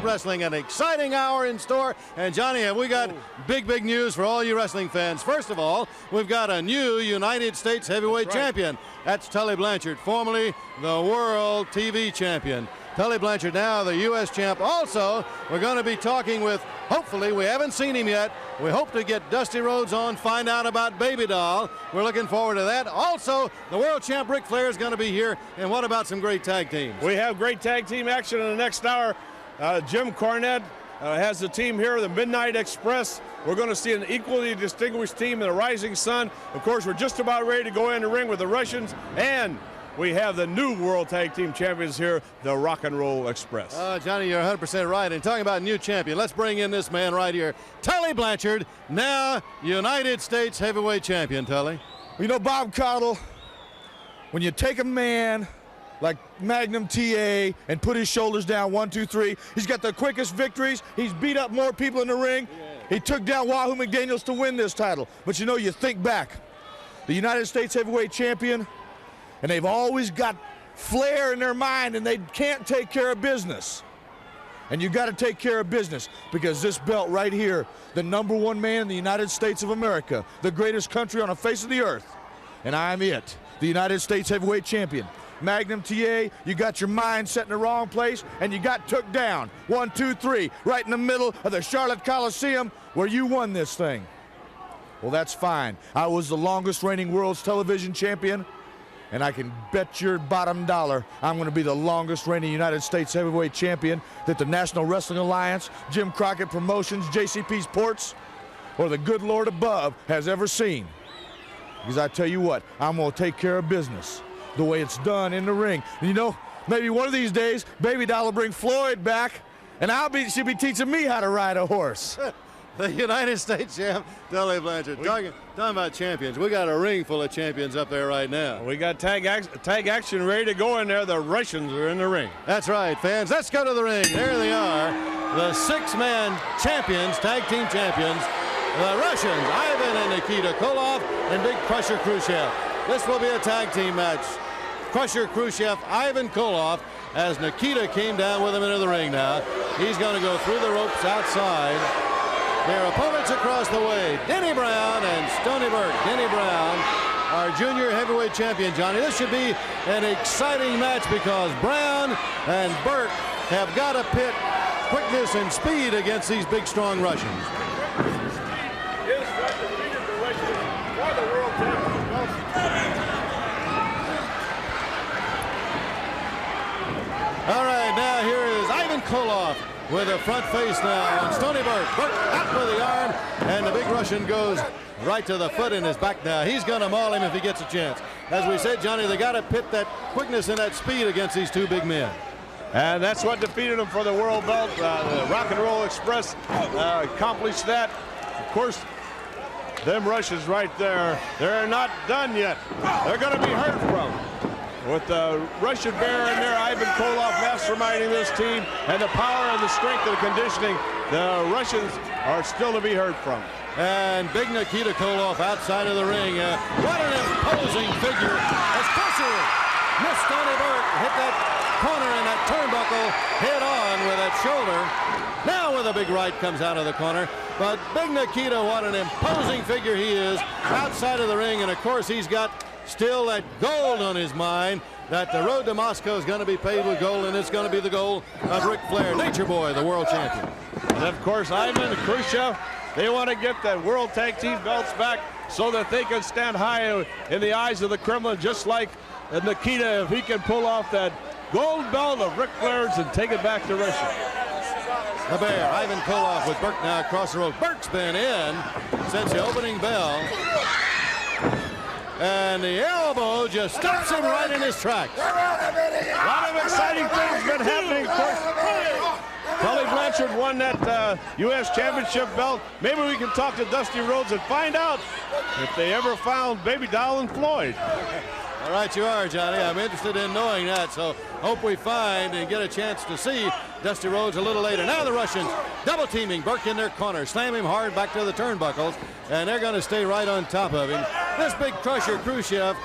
Wrestling, an exciting hour in store. And Johnny, have we got big news for all you wrestling fans. First of all, we've got a new United States heavyweight champion. That's Tully Blanchard, formerly the world TV champion. Tully Blanchard now the U.S. champ. Also, we're going to be talking with, hopefully, we haven't seen him yet. We hope to get Dusty Rhodes on, find out about Baby Doll. We're looking forward to that. Also, the world champ Ric Flair is going to be here. And what about some great tag teams? We have great tag team action in the next hour. Jim Cornette has the team here, the Midnight Express. We're going to see an equally distinguished team in the Rising Sun. Of course, we're just about ready to go in the ring with the Russians, and we have the new World Tag Team Champions here, the Rock and Roll Express. Johnny, you're 100% right. And talking about new champion, let's bring in this man right here, Tully Blanchard, now United States Heavyweight Champion. Tully. You know, Bob Caudle, when you take a man like Magnum TA and put his shoulders down, 1, 2, 3, he's got the quickest victories. He's beat up more people in the ring. He took down Wahoo McDaniels to win this title. But you know, you think back, the United States Heavyweight Champion, and they've always got flair in their mind, and they can't take care of business. And you got to take care of business, because this belt right here, the #1 man in the United States of America, the greatest country on the face of the earth, and I'm it, the United States Heavyweight Champion. Magnum TA, you got your mind set in the wrong place, and you got took down, 1, 2, 3, right in the middle of the Charlotte Coliseum, where you won this thing. Well, that's fine. I was the longest reigning world's television champion, and I can bet your bottom dollar I'm going to be the longest reigning United States Heavyweight Champion that the National Wrestling Alliance, Jim Crockett Promotions, JCP Sports, or the good Lord above has ever seen. Because I tell you what, I'm going to take care of business the way it's done in the ring. And you know, maybe one of these days, Baby Doll will bring Floyd back, and she'll be teaching me how to ride a horse. The United States champ, Tully Blanchard. Talking about champions, we got a ring full of champions up there right now. We got tag action ready to go in there. The Russians are in the ring. That's right, fans. Let's go to the ring. There they are, the 6-man champions, tag team champions, the Russians, Ivan and Nikita Koloff, and Big Crusher Khrushchev. This will be a tag team match. Crusher Khrushchev, Ivan Koloff, as Nikita came down with him into the ring now. He's going to go through the ropes outside. Their opponents across the way, Denny Brown and Stony Burke. Denny Brown, our junior heavyweight champion, Johnny. This should be an exciting match, because Brown and Burke have got to pit quickness and speed against these big, strong Russians. All right, now here is Ivan Koloff with a front face now on Stony Burke. Burke out with the arm, and the big Russian goes right to the foot in his back now. He's going to maul him if he gets a chance. As we said, Johnny, they got to pit that quickness and that speed against these two big men. And that's what defeated them for the world belt. The Rock and Roll Express accomplished that. Of course, them Russians right there, they're not done yet. They're going to be heard from. With the Russian Bear in there, Ivan Koloff masterminding this team, and the power and the strength and the conditioning, the Russians are still to be heard from. And big Nikita Koloff outside of the ring. What an imposing figure. As Crusher missed Stony Burke, hit that corner and that turnbuckle head on with that shoulder. Now with a big right comes out of the corner. But big Nikita, what an imposing figure he is outside of the ring. And of course, he's got still that gold on his mind, that the road to Moscow is going to be paved with gold, and it's going to be the goal of Ric Flair, Nature Boy, the world champion. And of course, Ivan and Khrushchev, they want to get that World Tag Team belts back so that they can stand high in the eyes of the Kremlin, just like Nikita, if he can pull off that gold belt of Ric Flair's and take it back to Russia. The Bear, Ivan Koloff with Burke now across the road. Burke's been in since the opening bell. And the elbow just stops him right in his tracks. A lot of exciting things been happening. Of course, Tully Blanchard won that U.S. Championship belt. Maybe we can talk to Dusty Rhodes and find out if they ever found Baby Doll and Floyd. All right, you are, Johnny. I'm interested in knowing that, so hope we find and get a chance to see Dusty Rhodes a little later. Now the Russians double teaming Burke in their corner, slam him hard back to the turnbuckles, and they're going to stay right on top of him. This big Crusher Khrushchev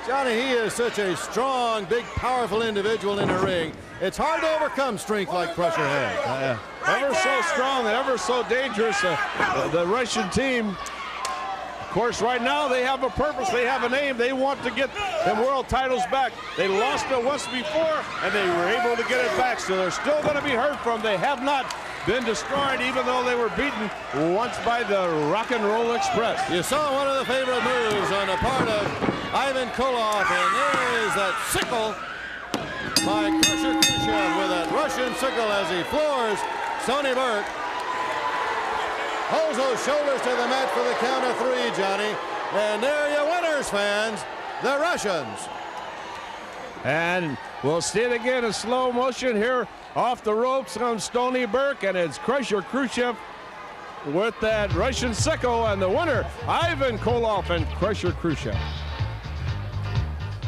Johnny, he is such a strong, big, powerful individual in the ring. It's hard to overcome strength like Crusher has. Ever so strong and ever so dangerous, the Russian team. Of course, right now they have a purpose, they have an aim. They want to get them world titles back. They lost it once before, and they were able to get it back, so they're still going to be heard from. They have not been destroyed, even though they were beaten once by the Rock and Roll Express. You saw one of the favorite moves on the part of Ivan Koloff, and there is that sickle by Crusher Khrushchev with that Russian sickle as he floors Stony Burke. Holds those shoulders to the mat for the count of 3, Johnny. And there are your winners, fans, the Russians. And we'll see it again in slow motion here off the ropes on Stony Burke, and it's Crusher Khrushchev with that Russian sickle, and the winner, Ivan Koloff and Crusher Khrushchev.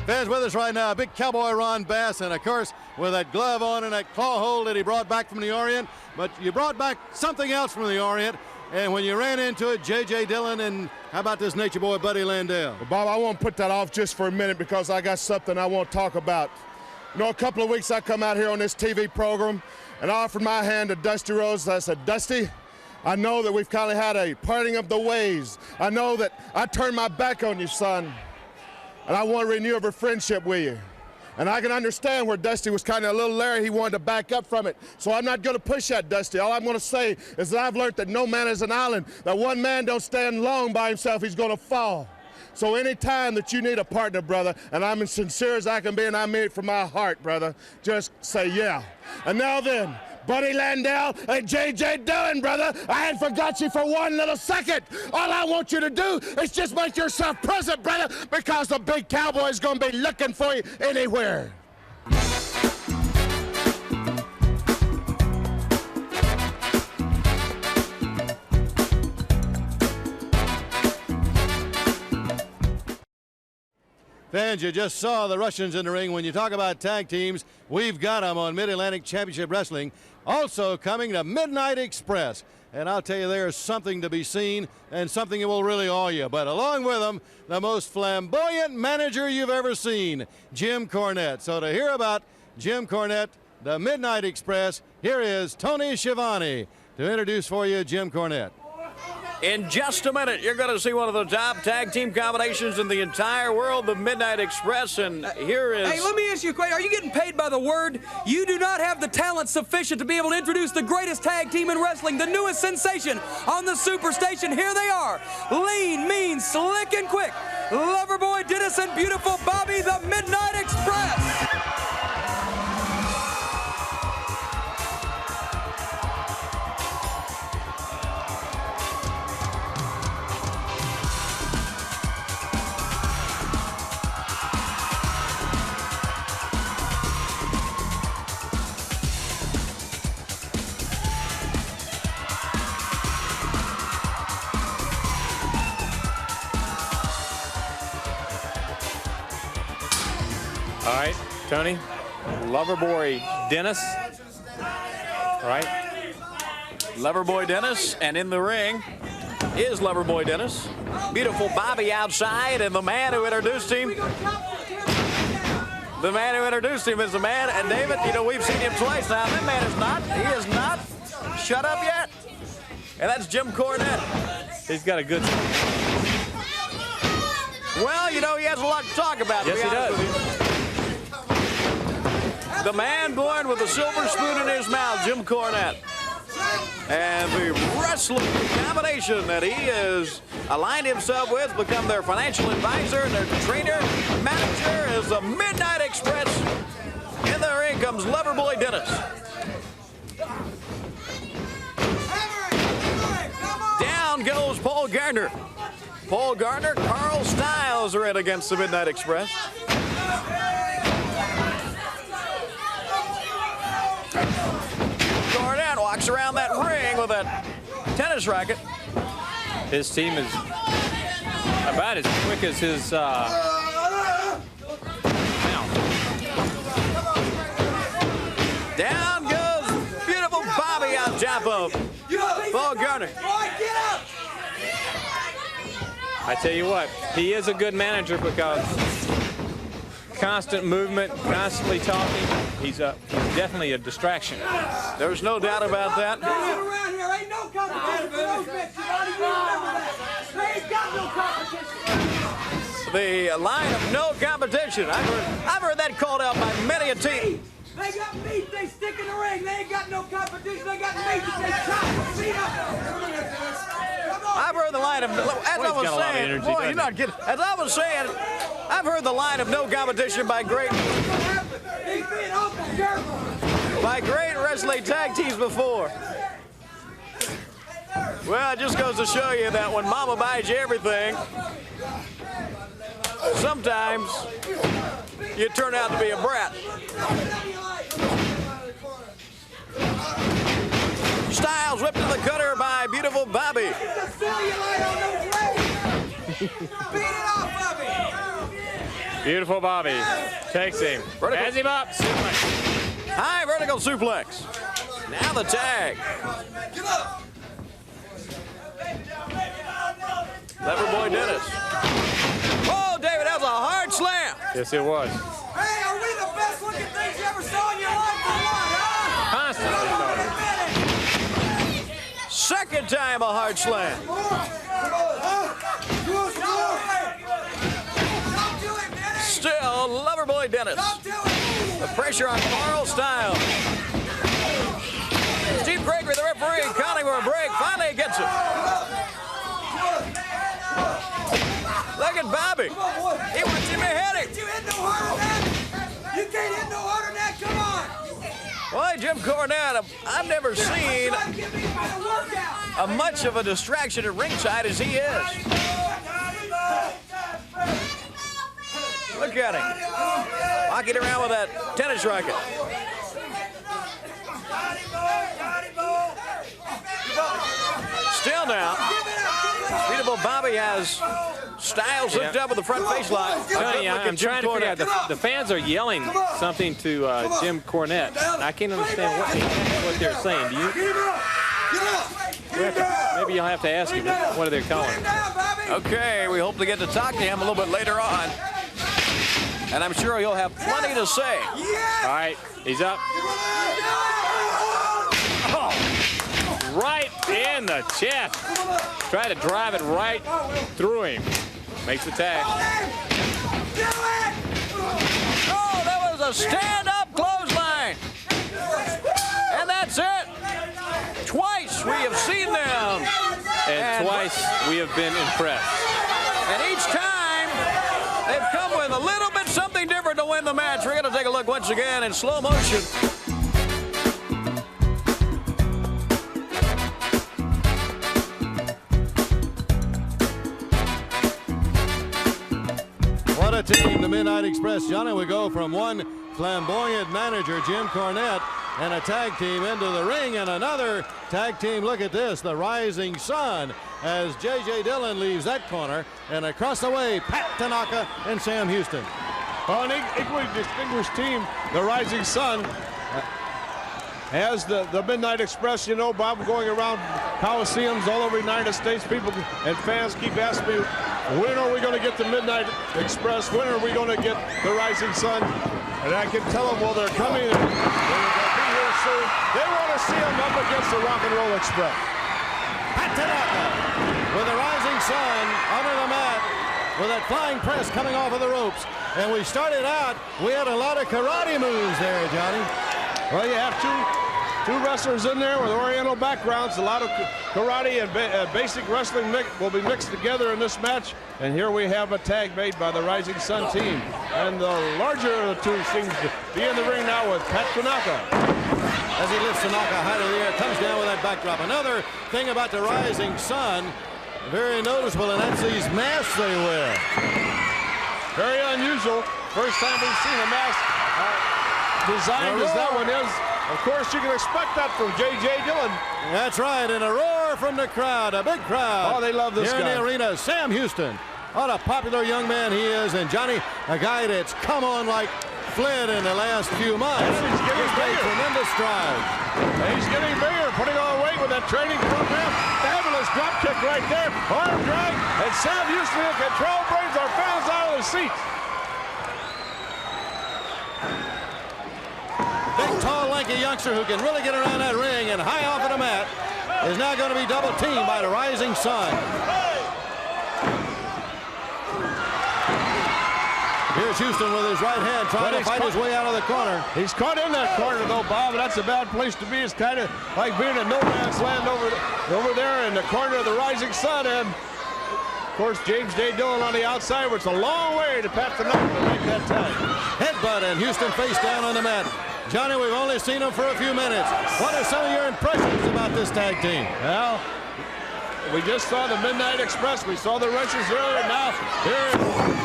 Fans with us right now, big cowboy Ron Bass, and of course with that glove on and that claw hold that he brought back from the Orient. But you brought back something else from the Orient, and when you ran into it, J.J. Dillon, and how about this nature boy, Buddy Landell? Well, Bob, I won't put that off just for a minute because I got something I want to talk about. You know, a couple of weeks I come out here on this TV program, and I offered my hand to Dusty Rhodes. I said, Dusty, I know that we've kind of had a parting of the ways. I know that I turned my back on you, son, and I want to renew a friendship with you. And I can understand where Dusty was kind of a little leery. He wanted to back up from it. So I'm not going to push that, Dusty. All I'm going to say is that I've learned that no man is an island, that one man don't stand long by himself. He's going to fall. So anytime that you need a partner, brother, and I'm as sincere as I can be, and I mean it from my heart, brother, just say yeah. And now then, Buddy Landell and J.J. Dillon, brother, I ain't forgot you for one little second. All I want you to do is just make yourself present, brother, because the big cowboy is going to be looking for you anywhere. Fans, you just saw the Russians in the ring. When you talk about tag teams, we've got them on Mid-Atlantic Championship Wrestling. Also coming to Midnight Express. And I'll tell you, there's something to be seen and something that will really awe you. But along with them, the most flamboyant manager you've ever seen, Jim Cornette. So to hear about Jim Cornette, the Midnight Express, here is Tony Schiavone to introduce for you Jim Cornette. In just a minute, you're going to see one of the top tag team combinations in the entire world, the Midnight Express, and here is... Hey, let me ask you a question. Are you getting paid by the word? You do not have the talent sufficient to be able to introduce the greatest tag team in wrestling, the newest sensation on the Superstation. Here they are. Lean, mean, slick, and quick. Loverboy Dennis and beautiful Bobby, the Midnight Express. All right, Tony, Loverboy Dennis. All right. Loverboy Dennis, and in the ring is Loverboy Dennis. Beautiful Bobby outside, and the man who introduced him. The man who introduced him is the man, and David, you know, we've seen him twice now. That man is not, he is not shut up yet. And that's Jim Cornette. He's got a good... Well, you know, he has a lot to talk about. Yes, he does. The man born with a silver spoon in his mouth, Jim Cornette. And the wrestling combination that he has aligned himself with, become their financial advisor and their trainer, manager, is the Midnight Express. In the ring comes Loverboy Dennis. Down goes Paul Gardner. Paul Gardner, Carl Styles are in against the Midnight Express. Cornette walks around that ring with that tennis racket. His team is about as quick as his mouth. Down goes beautiful Bobby on top of Paul Gardner. I tell you what, he is a good manager because constant movement, constantly talking. He's definitely a distraction. There's no doubt about that. Around here ain't no competition for those bitches. You remember that. They ain't got no competition. The line of no competition. I've heard that called out by many a team. They got meat they stick in the ring. They ain't got no competition. They got meat that they chop and beat up. I've heard the line of, as I was saying, boy, you're not kidding. As I was saying, I've heard the line of no competition by great wrestling tag teams before. Well, it just goes to show you that when Mama buys you everything, sometimes you turn out to be a brat. Styles whipped to the cutter by beautiful Bobby. Beautiful Bobby takes him, has him up, suplex. High vertical suplex. Now the tag. Leverboy Dennis. Oh, David, that was a hard slam. Yes, it was. Hey, are we the best looking things you ever saw in your life or what, huh? Constantly talking. Second time a hard slam. Still Loverboy Dennis. The pressure on Carl Styles. Steve Gregory, the referee, counting for a break. Finally he gets it. Look at Bobby. He wants him to hit him. You hit no harder than that. You can't hit no harder than that. Come on. Boy, Jim Cornette, I've never seen much of a distraction at ringside as he is. Look at him. Walking around with that tennis racket. Still now, beautiful Bobby has Styles hooked up with the front face lock. Tony, I'm trying to figure out, the fans are yelling something to Jim Cornette. I can't understand what they're saying. Do you? Maybe you'll have to ask him what are they calling. Okay, we hope to get to talk to him a little bit later on. And I'm sure he'll have plenty to say. All right, he's up. Oh, right in the chest. Try to drive it right through him. Makes the tag. Oh, that was a stand-up clothesline. And that's it. Twice we have seen them. And twice we have been impressed. And each time they've come with a little bit something different to win the match. We're going to take a look once again in slow motion. What a team, the Midnight Express. Johnny, we go from one flamboyant manager, Jim Cornette, and a tag team into the ring, and another tag team. Look at this, the Rising Sun, as J.J. Dillon leaves that corner, and across the way, Pat Tanaka and Sam Houston. Well, an equally distinguished team, the Rising Sun, has the Midnight Express. You know, Bob, going around Coliseums all over the United States, people and fans keep asking me, when are we going to get the Midnight Express? When are we going to get the Rising Sun? And I can tell them, well, they're coming. They're going to be here soon. They want to see them up against the Rock and Roll Express. Pat Tanaka with the Rising Sun under the mat with that flying press coming off of the ropes. And we started out, we had a lot of karate moves there, Johnny. Well, you have two wrestlers in there with Oriental backgrounds. A lot of karate and basic wrestling will be mixed together in this match. And here we have a tag made by the Rising Sun team. And the larger of the two seems to be in the ring now with Pat Tanaka. As he lifts Tanaka high to the air, comes down with that backdrop. Another thing about the Rising Sun, very noticeable, and that's these masks they wear. Very unusual. First time we've seen a mask designed as that one is. Of course, you can expect that from J.J. Dillon. That's right, and a roar from the crowd, a big crowd. Oh, they love this guy. Here in the arena, Sam Houston. What a popular young man he is, and Johnny, a guy that's come on like Flynn in the last few months. And he's getting made bigger. Tremendous strides. He's getting bigger, putting on weight with that training program. Fabulous drop kick right there. Arm drag, and Sam Houston in control brings our fans out of their seats. Big, tall, lanky youngster who can really get around that ring and high off of the mat is now going to be double teamed by the Rising Sun. Here's Houston with his right hand trying to fight his way out of the corner. He's caught in that corner, though, Bob. That's a bad place to be. It's kind of like being in no man's land over there in the corner of the Rising Sun. And, of course, James Day Dillon on the outside, where it's a long way to Pat Tanaka to make that tag. Headbutt, and Houston face down on the mat. Johnny, we've only seen him for a few minutes. What are some of your impressions about this tag team? Well, we just saw the Midnight Express. We saw the Russians earlier. Now they're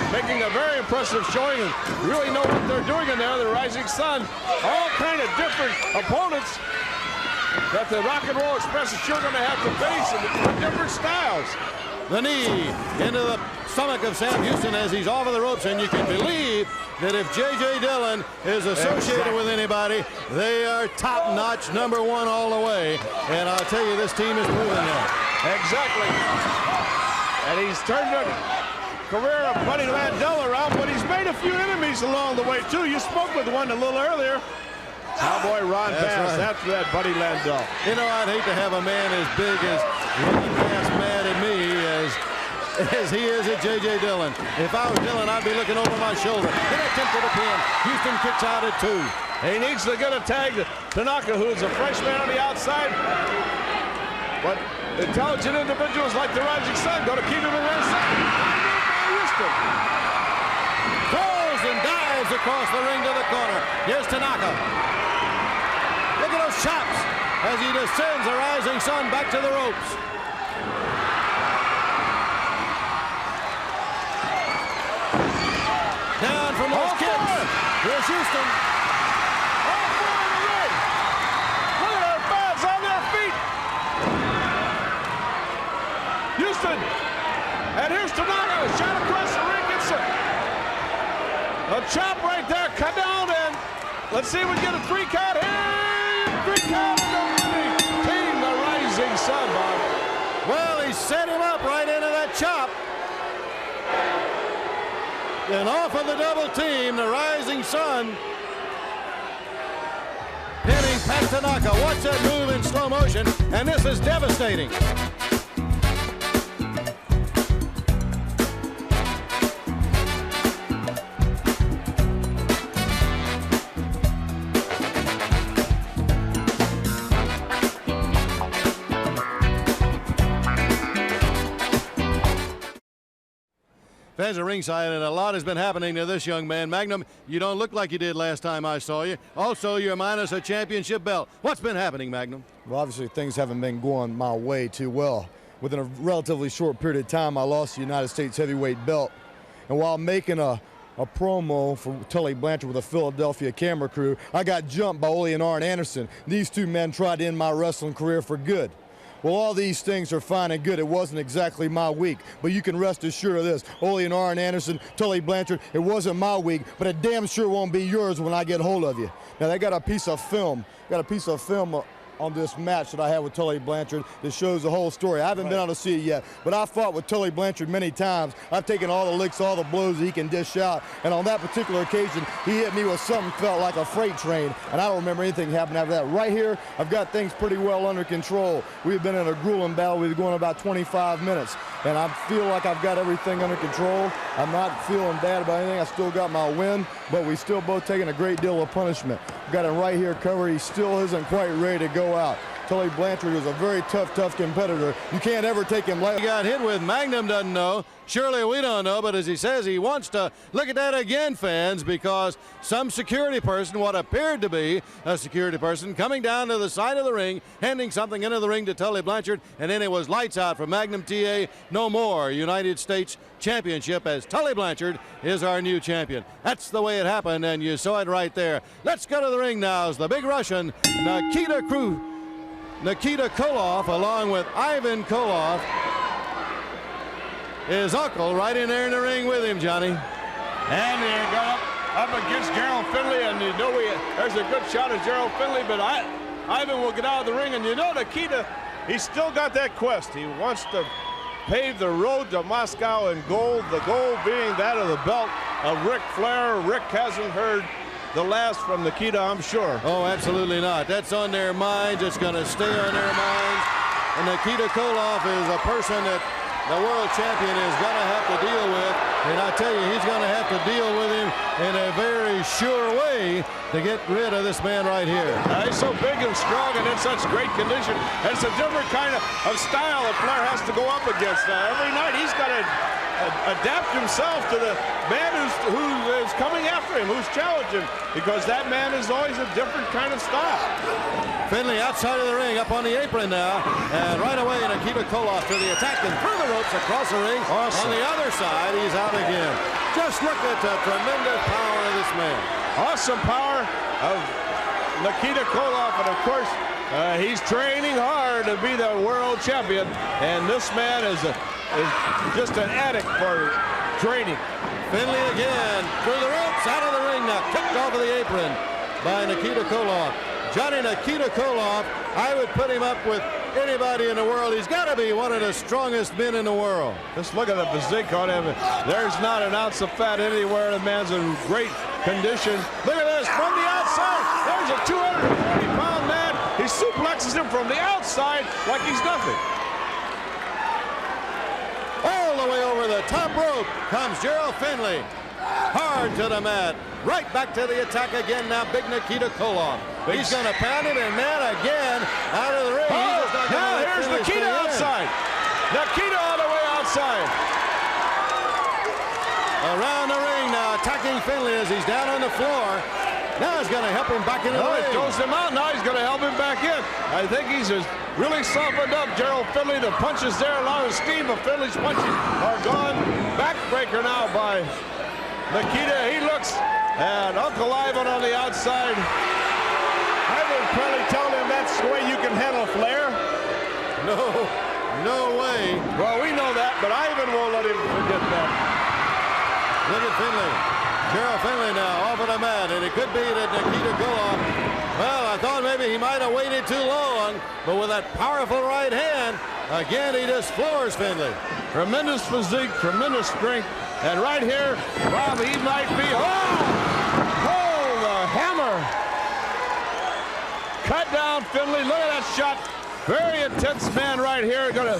making a very impressive showing and really know what they're doing in there. The Rising Sun, all kind of different opponents that the Rock and Roll Express is sure going to have to face in different styles. The knee into the stomach of Sam Houston as he's off of the ropes, and you can believe that if J.J. Dillon is associated with anybody, they are top-notch, #1 all the way. And I'll tell you, this team is proving that. Exactly. And he's turned the career of Buddy Landell around, but he's made a few enemies along the way, too. You spoke with one a little earlier. Cowboy Ron Bass, after that, Buddy Landell. You know, I'd hate to have a man as big as Ron Bass mad at me as he is at J.J. Dillon. If I was Dillon, I'd be looking over my shoulder. An attempt at a pin. Houston kicks out at 2. He needs to get a tag to Tanaka, who is a Frenchman on the outside. But intelligent individuals like the Rising Sun going to keep him in that side. Houston throws and dives across the ring to the corner. Here's Tanaka. Look at those chops as he descends the Rising Sun back to the ropes. Down from those kicks. Here's Houston. All four in the ring. Look at our fans on their feet. Houston. And here's Tanaka. Shot across the ring. Gets a chop right there. Cut down and let's see if we get a 3 count here. 3 count in the winning team, the Rising Sun, Bob. Well, he set him up right into that chop. And off of the double team, the Rising Sun hitting Pat Tanaka. Watch that move in slow motion, and this is devastating. Fans are ringside, and a lot has been happening to this young man. Magnum, you don't look like you did last time I saw you. Also, you're minus a championship belt. What's been happening, Magnum? Well, obviously, things haven't been going my way too well. Within a relatively short period of time, I lost the United States heavyweight belt. And while making a promo for Tully Blanchard with a Philadelphia camera crew, I got jumped by Ole and Arn Anderson. These two men tried to end my wrestling career for good. Well, all these things are fine and good. It wasn't exactly my week, but you can rest assured of this. Ole and Arn Anderson, Tully Blanchard, it wasn't my week, but it damn sure won't be yours when I get hold of you. Now, they got a piece of film on this match that I had with Tully Blanchard that shows the whole story. I haven't been able to see it yet, but I fought with Tully Blanchard many times. I've taken all the licks, all the blows he can dish out, and on that particular occasion, he hit me with something felt like a freight train, and I don't remember anything happening after that. Right here, I've got things pretty well under control. We've been in a grueling battle. We've been going about 25 minutes, and I feel like I've got everything under control. I'm not feeling bad about anything. I still got my win, but we still both taking a great deal of punishment. We've got him right here covered. He still isn't quite ready to go out. Tully Blanchard is a very tough competitor. You can't ever take him lightly. He got hit with. Magnum doesn't know. Surely we don't know, but as he says, he wants to look at that again, fans, because some security person, what appeared to be a security person, coming down to the side of the ring, handing something into the ring to Tully Blanchard, and then it was lights out for Magnum TA. No more United States Championship, as Tully Blanchard is our new champion. That's the way it happened, and you saw it right there. Let's go to the ring now as the big Russian, Nikita Koloff, along with Ivan Koloff, his uncle, right in there in the ring with him, Johnny. And he got up against Gerald Finley, and you know there's a good shot at Gerald Finley, but Ivan will get out of the ring, and you know Nikita, he's still got that quest. He wants to pave the road to Moscow in gold, the gold being that of the belt of Ric Flair. Rick hasn't heard the last from Nikita, I'm sure. Oh, absolutely not. That's on their minds. It's going to stay on their minds. And Nikita Koloff is a person that the world champion is going to have to deal with. And I tell you, he's going to have to deal with him in a very sure way to get rid of this man right here. He's so big and strong and in such great condition. It's a different kind of style that Flair has to go up against. Every night he's got to adapt himself to the man who is coming after him, who's challenging, because that man is always a different kind of style. Finley outside of the ring, up on the apron now, and right away Nikita Koloff to the attack and through the ropes across the ring. Awesome. On the other side, he's out again. Just look at the tremendous power of this man. Awesome power of Nikita Koloff, and of course, he's training hard to be the world champion, and this man is just an addict for training. Finley again, through the ropes, out of the ring now, kicked off of the apron by Nikita Koloff. Johnny, Nikita Koloff, I would put him up with anybody in the world. He's got to be one of the strongest men in the world. Just look at the physique on him. There's not an ounce of fat anywhere. The man's in great condition. Look at this, from the outside. There's a 240-pound man. He suplexes him from the outside like he's nothing. All the way over the top rope comes Gerald Finley. Hard to the mat. Right back to the attack again now, big Nikita Koloff. He's going to pound him, and man again out of the ring. Now here's Nikita outside. Nikita all the way outside. Around the ring now, attacking Finley as he's down on the floor. Now he's going to help him back into the ring. He throws him out. Now he's going to help him back in. I think he's just really softened up Gerald Finley. The punches there, a lot of steam of Finley's punches are gone. Backbreaker now by Nikita. He looks at Uncle Ivan on the outside. Ivan probably told him that's the way you can handle Flair. No way. Well, we know that, but Ivan won't let him forget that. Look at Finley. Gerald Finley now off of the mat, and it could be that Nikita Koloff, well, I thought maybe he might have waited too long, but with that powerful right hand, again, he just floors Finley. Tremendous physique, tremendous strength, and right here, Bob, he might be, the hammer. Cut down Finley, look at that shot. Very intense man right here, gonna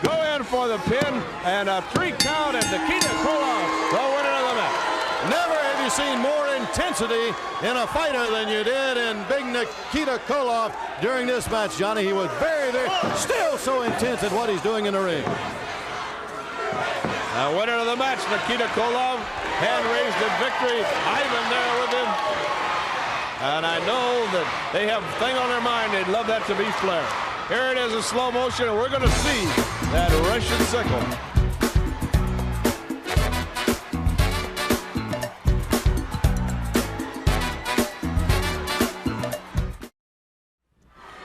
go in for the pin, and a 3 count, and Nikita Koloff, the winner of the match. Never have you seen more intensity in a fighter than you did in big Nikita Koloff during this match, Johnny. He was very, still so intense at what he's doing in the ring. Winner of the match, Nikita Koloff, hand raised in victory. Ivan there with him. And I know that they have a thing on their mind. They'd love that to be Flair. Here it is in slow motion, and we're going to see that Russian sickle.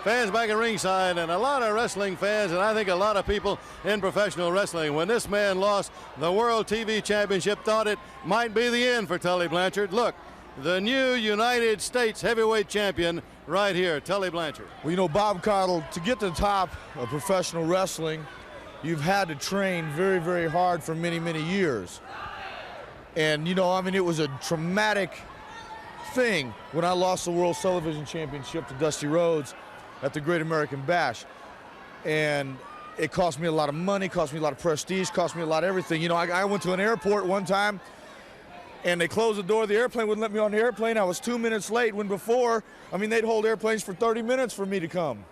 Fans back at ringside, and a lot of wrestling fans, and I think a lot of people in professional wrestling, when this man lost the World TV Championship, thought it might be the end for Tully Blanchard. Look, the new United States heavyweight champion right here, Tully Blanchard. Well, you know, Bob Caudle, to get to the top of professional wrestling, you've had to train very, very hard for many, many years. And, you know, I mean, it was a traumatic thing when I lost the World Television Championship to Dusty Rhodes at the Great American Bash. And it cost me a lot of money, cost me a lot of prestige, cost me a lot of everything. You know, I went to an airport one time, and they closed the door of the airplane, wouldn't let me on the airplane. I was 2 minutes late when before, I mean, they'd hold airplanes for 30 minutes for me to come.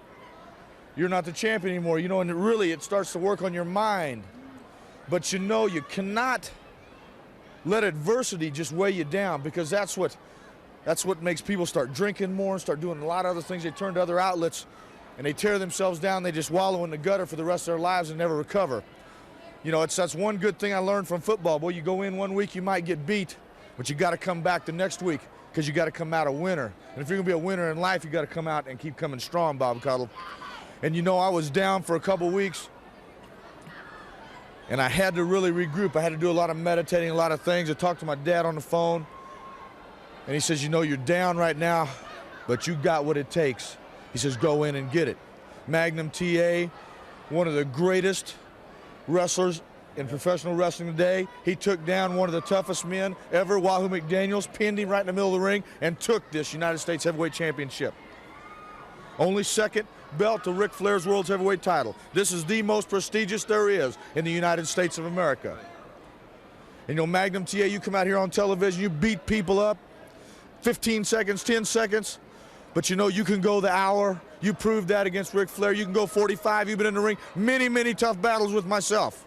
You're not the champion anymore, you know, and it starts to work on your mind. But you know, you cannot let adversity just weigh you down, because that's what makes people start drinking more and start doing a lot of other things. They turn to other outlets and they tear themselves down. They just wallow in the gutter for the rest of their lives and never recover. You know, that's one good thing I learned from football. Boy, you go in one week, you might get beat, but you got to come back the next week, because you got to come out a winner. And if you're going to be a winner in life, you got to come out and keep coming strong, Bob Caudle. And you know, I was down for a couple weeks, and I had to really regroup. I had to do a lot of meditating, a lot of things. I talked to my dad on the phone, and he says, you know, you're down right now, but you got what it takes. He says, go in and get it. Magnum TA, one of the greatest wrestlers in professional wrestling today. He took down one of the toughest men ever, Wahoo McDaniels, pinned him right in the middle of the ring, and took this United States Heavyweight Championship. Only second belt to Ric Flair's World Heavyweight title. This is the most prestigious there is in the United States of America. And you know, Magnum TA, you come out here on television, you beat people up, 15 seconds, 10 seconds, but you know you can go the hour. You proved that against Ric Flair. You can go 45. You've been in the ring many, many tough battles with myself.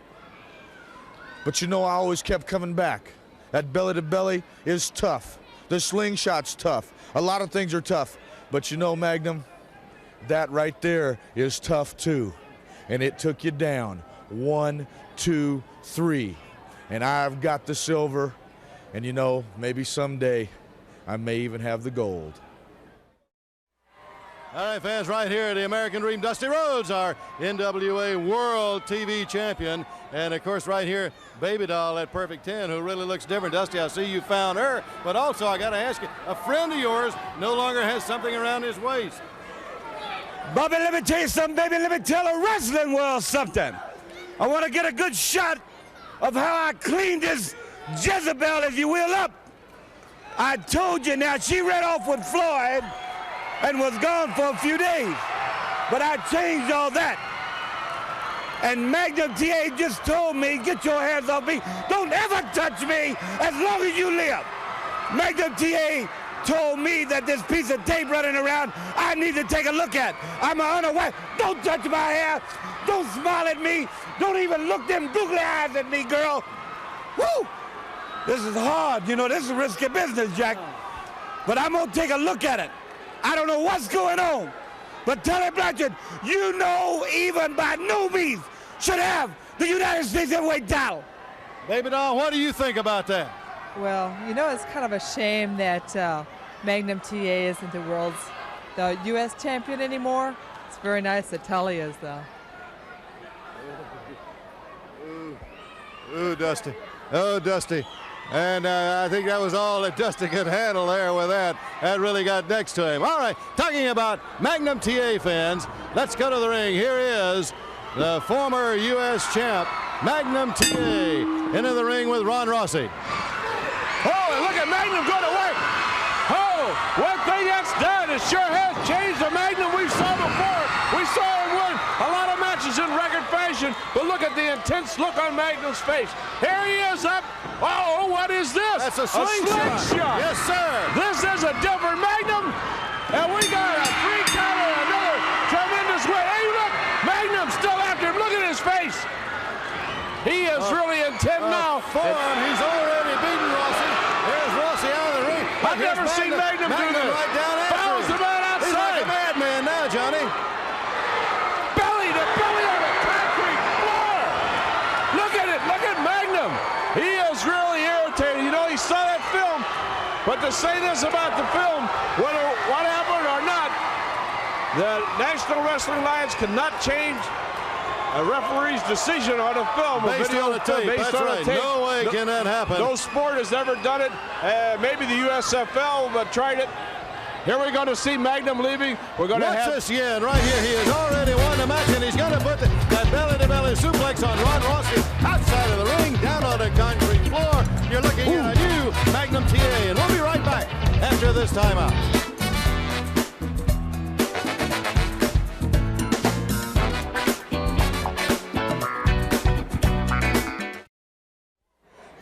But you know I always kept coming back. That belly-to-belly is tough. The slingshot's tough. A lot of things are tough. But you know, Magnum, that right there is tough too. And it took you down. 1, 2, 3. And I've got the silver. And you know, maybe someday I may even have the gold. All right, fans, right here, the American Dream, Dusty Rhodes, our NWA World TV Champion. And, of course, right here, Baby Doll at Perfect 10, who really looks different. Dusty, I see you found her. But also, I got to ask you, a friend of yours no longer has something around his waist. Bobby, let me tell you something, baby. Let me tell the wrestling world something. I want to get a good shot of how I cleaned this Jezebel, if you will, up. I told you now, she ran off with Floyd and was gone for a few days. But I changed all that. And Magnum TA just told me, get your hands off me. Don't ever touch me as long as you live. Magnum TA told me that this piece of tape running around, I need to take a look at. I'm an unaware. Don't touch my hair. Don't smile at me. Don't even look them googly eyes at me, girl. Woo! This is hard. You know, this is risky business, Jack. But I'm going to take a look at it. I don't know what's going on. But Tully Blanchard, you know, even by no means should have the United States Heavyweight title. Baby Doll, what do you think about that? Well, you know, it's kind of a shame that Magnum TA isn't the U.S. champion anymore. It's very nice that Tully is, though. Ooh, Dusty. Oh, Dusty. And I think that was all that Dusty could handle there with that. That really got next to him. All right, talking about Magnum TA, fans, let's go to the ring. Here is the former U.S. champ, Magnum TA, into the ring with Ron Rossi. Oh, and look at Magnum going to work. Oh, one thing that's done, it sure has changed the Magnum we saw before. We saw him win a lot of matches in record fashion, but look at the intense look on Magnum's face. Here he is up. Oh, what is this? That's a slingshot. Yes, sir. This is a different Magnum, and we got a 3 count and another tremendous win. Hey, look, Magnum's still after him. Look at his face. He is really intent now. Forearm, he's already beaten Rossi. There's Rossi out of the ring. I've never seen Magnum do this. Right down after Fouls him. the man outside. He's like a madman now, Johnny. Belly to belly on the concrete floor. Look at it. Look at Magnum. He is really irritated. You know, he saw that film. But to say this about the film, whether what happened or not, the National Wrestling Alliance cannot change a referee's decision on a film. Based on a tape. That's right. No way can that happen. No sport has ever done it. Maybe the USFL tried it. Here we're going to see Magnum leaving. We're going to Watch have this, yeah, and right here he has already won the match, and he's going to put that belly-to-belly suplex on Ron Rossi outside of the ring, down on the concrete floor. You're looking at a new Magnum TA, and we'll be right back after this timeout.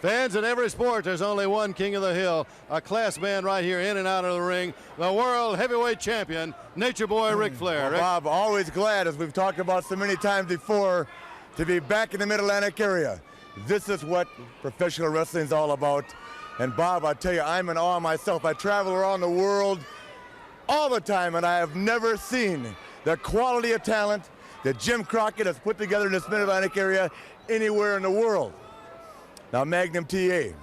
Fans, in every sport, there's only one king of the hill, a class man right here in and out of the ring, the world heavyweight champion, Nature Boy Ric Flair. Well, Bob, always glad, as we've talked about so many times before, to be back in the Mid-Atlantic area. This is what professional wrestling is all about. And Bob, I tell you, I'm in awe myself. I travel around the world all the time, and I have never seen the quality of talent that Jim Crockett has put together in this Mid-Atlantic area anywhere in the world. Now, Magnum TA,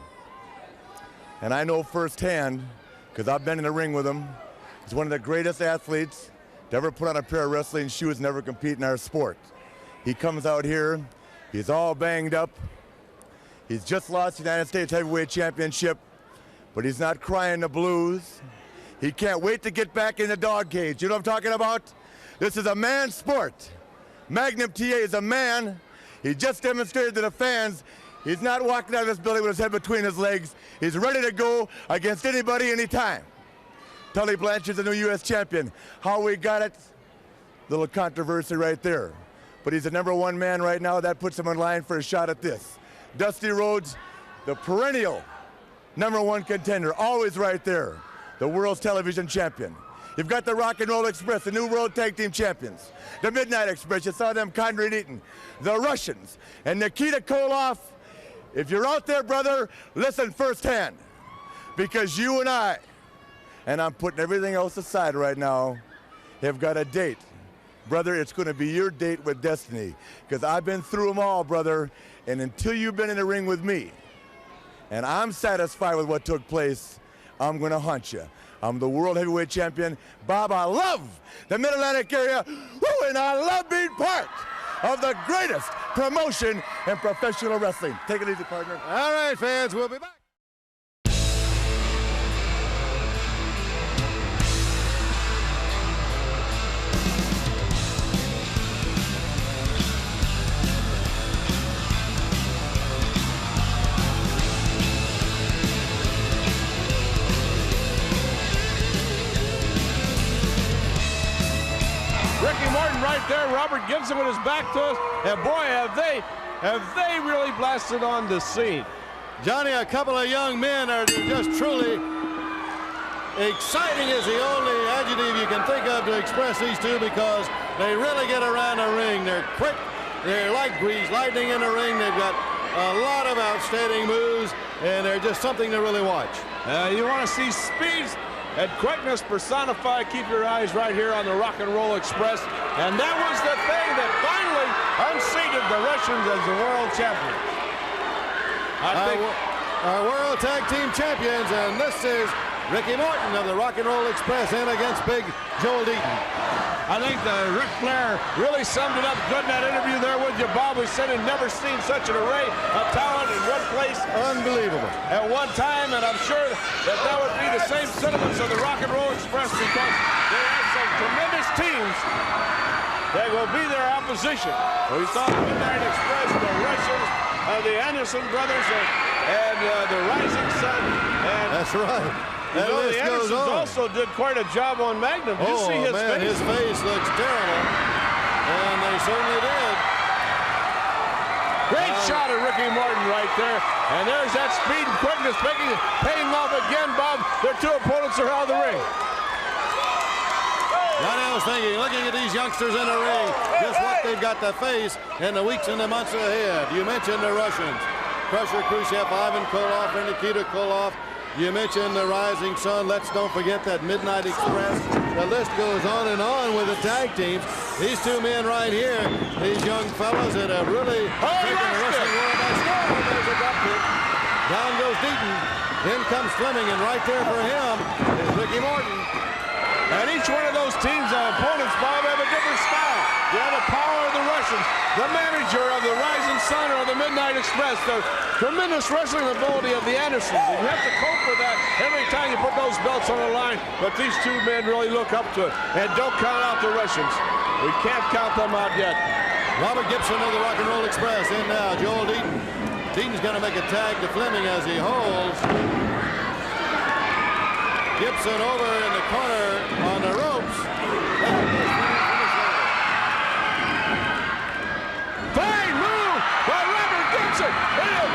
and I know firsthand, because I've been in the ring with him, he's one of the greatest athletes to ever put on a pair of wrestling shoes and never compete in our sport. He comes out here, he's all banged up. He's just lost the United States Heavyweight Championship, but he's not crying the blues. He can't wait to get back in the dog cage. You know what I'm talking about? This is a man's sport. Magnum TA is a man. He just demonstrated to the fans he's not walking out of this building with his head between his legs. He's ready to go against anybody, anytime. Tully Blanchard's the new U.S. champion. How we got it? Little controversy right there. But he's the #1 man right now. That puts him in line for a shot at this. Dusty Rhodes, the perennial #1 contender, always right there. The world's television champion. You've got the Rock and Roll Express, the new World Tag Team Champions. The Midnight Express, you saw them, Conrad Eaton. The Russians and Nikita Koloff. If you're out there, brother, listen firsthand. Because you and I'm putting everything else aside right now, have got a date. Brother, it's going to be your date with destiny. Because I've been through them all, brother. And until you've been in the ring with me, and I'm satisfied with what took place, I'm going to hunt you. I'm the World Heavyweight Champion. Bob, I love the Mid-Atlantic area, and I love being part of the greatest promotion in professional wrestling. Take it easy, partner. All right, fans, we'll be back. Ricky Morton right there, Robert Gibson with his back to us, and boy, have they really blasted on the scene. Johnny, a couple of young men are just truly exciting is the only adjective you can think of to express these two, because they really get around the ring. They're quick, they're like greased lightning in the ring. They've got a lot of outstanding moves, and they're just something to really watch. You want to see speed and quickness personified. Keep your eyes right here on the Rock and Roll Express. And that was the thing that finally unseated the Russians as the world champion. Our World Tag Team Champions, and this is Ricky Morton of the Rock and Roll Express in against Big Joel Deaton. I think Ric Flair really summed it up good in that interview there with you, Bob. We said he'd never seen such an array of talent in one place. Unbelievable. At one time, and I'm sure that would be the same sentiments of the Rock and Roll Express, because they have some tremendous teams that will be their opposition. We saw the Midnight Express, the Russians, the Anderson brothers, and the Rising Sun. And that's right. You know, the Andersons also did quite a job on Magnum. Did you see his face? His face looks terrible, and they certainly did. Great shot of Ricky Morton right there, and there's that speed and quickness paying off again, Bob. Their two opponents are out of the ring. Johnny, I was thinking, looking at these youngsters in the ring, just what they've got to face in the weeks and the months ahead. You mentioned the Russians, Crusher Khrushchev, Ivan Koloff, and Nikita Koloff. You mentioned the Rising Sun. Let's don't forget that Midnight Express. The list goes on and on with the tag teams. These two men right here, these young fellas that have really taken the wrestling world by storm. There's a drop kick. Down goes Deaton. In comes Fleming, and right there for him is Ricky Morton. And each one of those teams' opponents, Bob, have a different style. You have the power of the Russians, the manager of the Rising Sun or the Midnight Express, the tremendous wrestling ability of the Andersons. And you have to cope with that every time you put those belts on the line. But these two men really look up to it. And don't count out the Russians. We can't count them out yet. Robert Gibson of the Rock and Roll Express in now. Joel Deaton. Deaton's going to make a tag to Fleming as he holds Gibson over in the corner on the ropes. Fine move by Robert Gibson.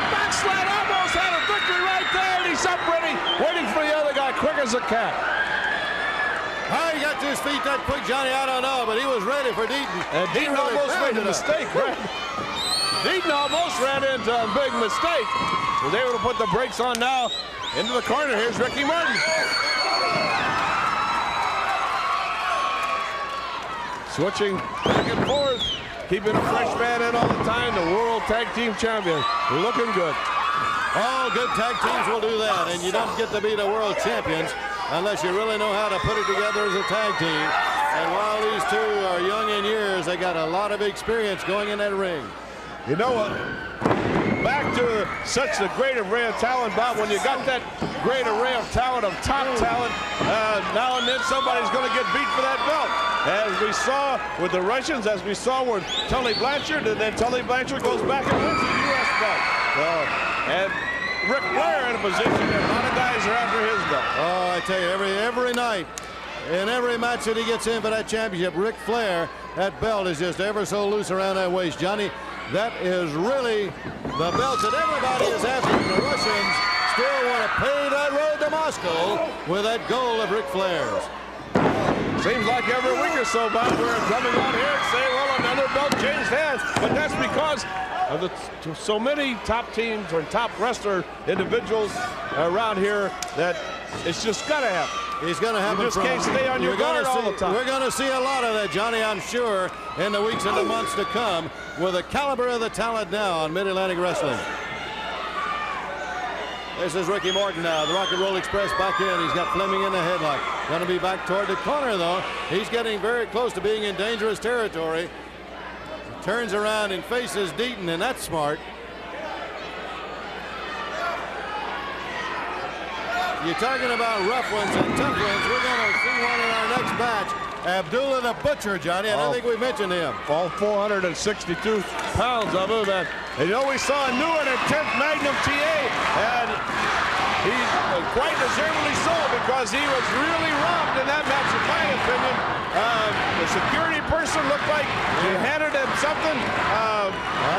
Backslide almost had a victory right there, and he's up ready, waiting for the other guy, quick as a cat. How he got to his feet that quick, Johnny, I don't know, but he was ready for Deaton. And Deaton almost made a mistake, right? Deaton almost ran into a big mistake. Was able to put the brakes on now. Into the corner, here's Ricky Morton. Switching back and forth, keeping a fresh man in all the time. The World Tag Team Champion, looking good. All good tag teams will do that, and you don't get to be the world champions unless you really know how to put it together as a tag team. And while these two are young in years, they got a lot of experience going in that ring. You know what? Back to such a great array of talent, Bob. When you got that great array of talent, of top talent, now and then somebody's going to get beat for that belt. As we saw with the Russians, as we saw with Tully Blanchard, and then Tully Blanchard goes back and wins the U.S. belt. And Ric Flair in a position that a lot of guys are after his belt. Oh, I tell you, every night, in every match that he gets in for that championship, Ric Flair, that belt is just ever so loose around that waist. Johnny, that is really the belt that everybody is after. The Russians still want to pave that road to Moscow with that goal of Ric Flair's. Seems like every week or so, Bob, we're coming on here and saying, well, another belt changed hands. But that's because of so many top teams or top wrestler individuals around here that it's just got to happen. It's going to happen. You just can't stay on your guard all the time. We're going to see a lot of that, Johnny, I'm sure, in the weeks and the months to come with the caliber of the talent now on Mid-Atlantic Wrestling. This is Ricky Morton now. The Rock and Roll Express back in. He's got Fleming in the headlock. Going to be back toward the corner, though. He's getting very close to being in dangerous territory. He turns around and faces Deaton, and that's smart. You're talking about rough ones and tough ones. We're going to see one in our next match. Abdullah the Butcher, Johnny. I don't think we mentioned him. All 462 pounds of him. And you know, we saw a new and a 10th Magnum TA. And he quite deservedly so, because he was really robbed in that match, in my opinion. The security person looked like he handed him something.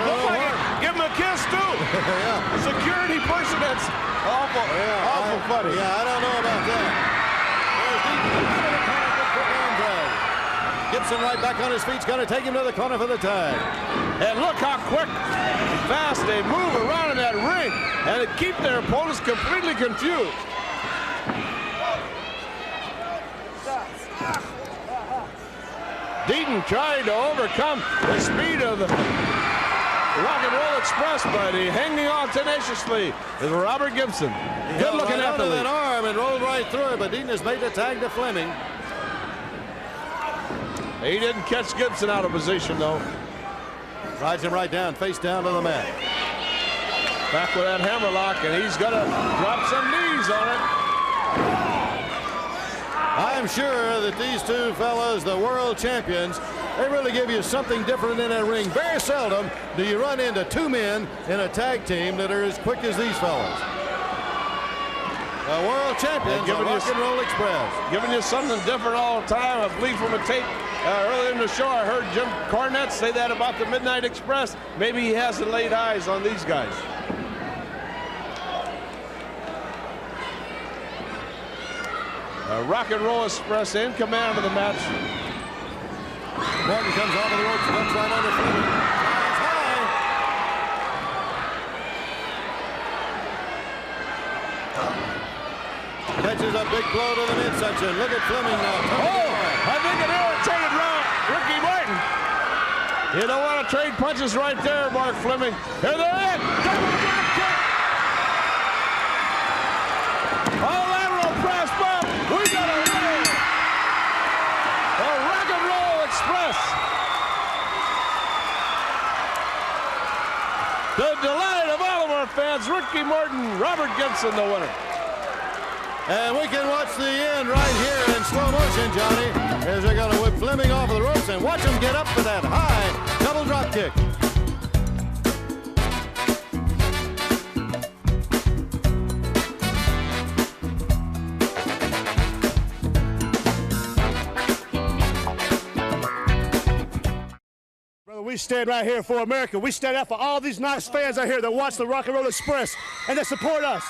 Looked like give him a kiss, too. Yeah. The security person, that's awful, awful funny. Yeah, I don't know about that. Gibson right back on his feet. He's going to take him to the corner for the tag. And look how quick and fast they move around in that ring, and it keep their opponents completely confused. Deaton trying to overcome the speed of the Rock and Roll Express, but he hanging on tenaciously is Robert Gibson. Good looking right after that arm and rolled right through it, but Deaton has made the tag to Fleming. He didn't catch Gibson out of position, though. Rides him right down, face down to the mat. Back with that hammerlock, and he's going to drop some knees on it. I'm sure that these two fellas, the world champions, they really give you something different in that ring. Very seldom do you run into two men in a tag team that are as quick as these fellas. The world champions, the Rock and Roll Express. Giving you something different all the time. I believe from a tape earlier in the show, I heard Jim Cornette say that about the Midnight Express. Maybe he hasn't laid eyes on these guys. Rock and Roll Express in command of the match. Morton comes off of the ropes, runs right under Fleming. Catches a big blow to the midsection. Look at Fleming now. I think it irritated Ricky Morton. You don't want to trade punches right there, Mark Fleming. Here they're in. Double drop kick. Oh, lateral press bump. We got a win. The Rock and Roll Express. The delight of all of our fans, Ricky Morton, Robert Gibson, the winner. And we can watch the end right here in slow motion, Johnny, as they're going to whip Fleming off of the ropes, and watch him get up for that high double drop kick. Brother, we stand right here for America. We stand out for all these nice fans out here that watch the Rock and Roll Express and that support us.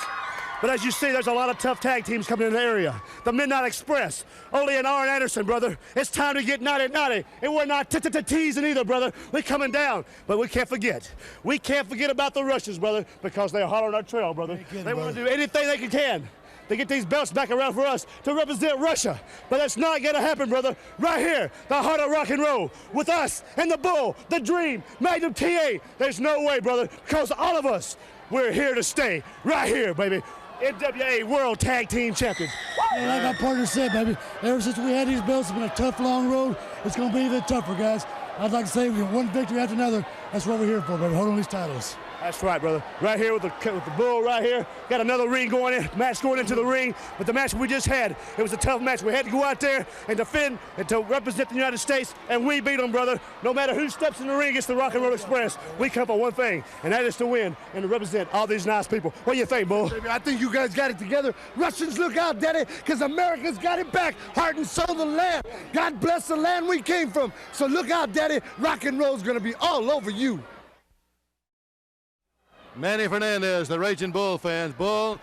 But as you see, there's a lot of tough tag teams coming in the area. The Midnight Express, Ole and Arn Anderson, brother. It's time to get naughty. And we're not teasing either, brother. We're coming down. But we can't forget. We can't forget about the Russians, brother, because they're hot on our trail, brother. They want to do anything they can to get these belts back around for us to represent Russia. But that's not going to happen, brother. Right here, the heart of rock and roll, with us and the Bull, the Dream, Magnum TA. There's no way, brother, because all of us, we're here to stay. Right here, baby. NWA World Tag Team Champions. Yeah, like our partner said, baby, ever since we had these belts, it's been a tough, long road. It's going to be even tougher, guys. I'd like to say we have one victory after another. That's what we're here for, baby. Hold on these titles. That's right, brother. Right here with the bull right here. Got another ring going in, match going into the ring. But the match we just had, it was a tough match. We had to go out there and defend and to represent the United States, and we beat them, brother. No matter who steps in the ring against the Rock and Roll Express, we come for one thing, and that is to win and to represent all these nice people. What do you think, bull? I think you guys got it together. Russians, look out, Daddy, because America's got it back. Heart and soul of the land. God bless the land we came from. So look out, Daddy. Rock and roll's going to be all over you. Manny Fernandez, the Raging Bull fans. Bull,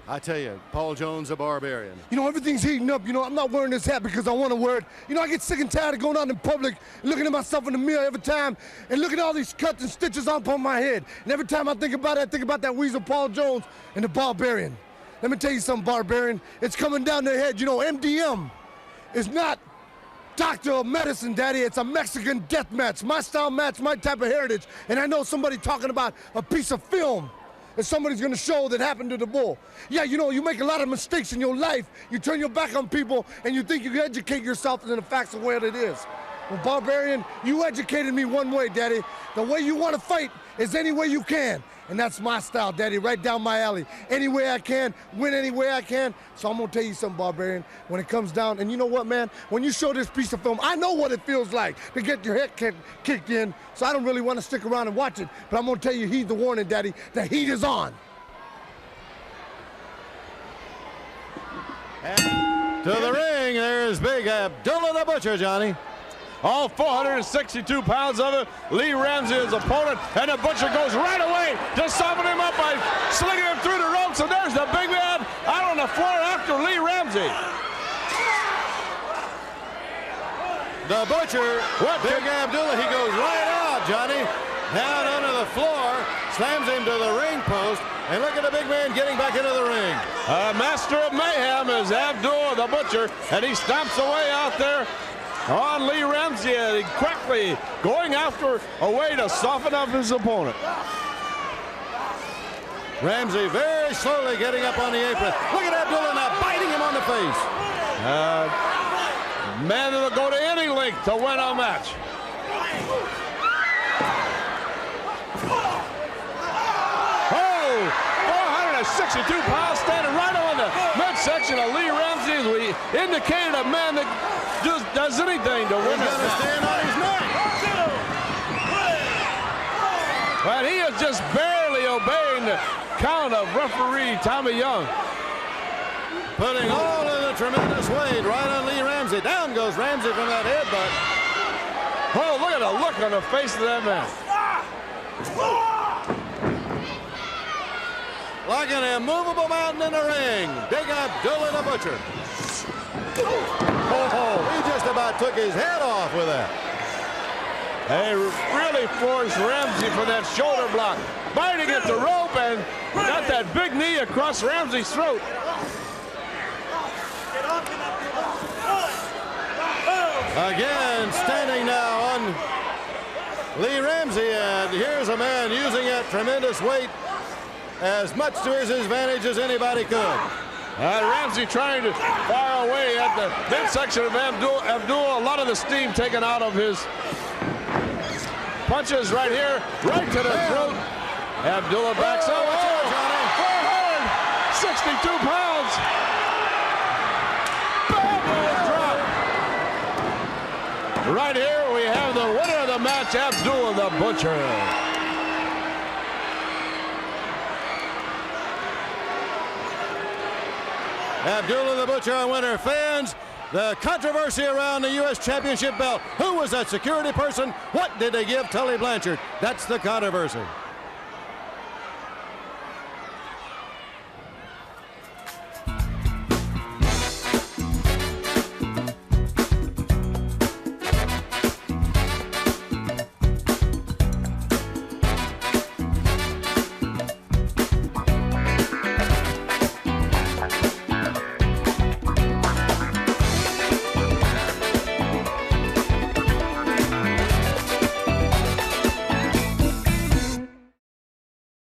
I tell you, Paul Jones, a barbarian. You know, everything's heating up. You know, I'm not wearing this hat because I want to wear it. You know, I get sick and tired of going out in public, looking at myself in the mirror every time, and looking at all these cuts and stitches on my head. And every time I think about it, I think about that weasel Paul Jones and the barbarian. Let me tell you something, barbarian. It's coming down their head. You know, MDM is not doctor of medicine, Daddy. It's a Mexican death match. My style match, my type of heritage. And I know somebody talking about a piece of film that somebody's gonna show that happened to the bull. Yeah, you know, you make a lot of mistakes in your life. You turn your back on people and you think you can educate yourself in the facts of where it is. Well, barbarian, you educated me one way, Daddy. The way you want to fight is any way you can. And that's my style, Daddy, right down my alley. Any way I can, win any way I can. So I'm gonna tell you something, barbarian, when it comes down, and you know what, man? When you show this piece of film, I know what it feels like to get your head kicked in, so I don't really want to stick around and watch it, but I'm gonna tell you, heed the warning, Daddy, the heat is on. And to the ring, there's Big Abdullah the Butcher, Johnny. All 462 pounds of it. Lee Ramsey, his opponent, and the Butcher goes right away to soften him up by slinging him through the ropes. And there's the big man out on the floor after Lee Ramsey. The Butcher, Big Abdullah, he goes right out, Johnny. Down under the floor, slams him to the ring post, and look at the big man getting back into the ring. Master of mayhem is Abdullah the Butcher, and he stomps away out there on Lee Ramsey, quickly going after a way to soften up his opponent. Ramsey very slowly getting up on the apron. Look at Abdullah now biting him on the face. Man that'll go to any length to win a match. Oh, 462 pounds standing right on the midsection of Lee Ramsey, as we indicated, a man that just does anything to win this match. Stand on his neck. But he is just barely obeying the count of referee Tommy Young. Putting all of the tremendous weight right on Lee Ramsey. Down goes Ramsey from that headbutt. Oh, look at the look on the face of that man. Like an immovable mountain in the ring. Big Abdullah the Butcher. Oh, he just about took his head off with that. They really forced Ramsey for that shoulder block. Biting at the rope and got that big knee across Ramsey's throat. Again, standing now on Lee Ramsey, and here's a man using that tremendous weight as much to his advantage as anybody could. Ramsey trying to fire away at the midsection of Abdullah. A lot of the steam taken out of his punches right here, right to the throat. Abdullah backs up. 462 pounds. Drop. Right here we have the winner of the match, Abdullah the Butcher. Abdullah the Butcher, our winner. Fans, the controversy around the U.S. Championship belt. Who was that security person? What did they give Tully Blanchard? That's the controversy.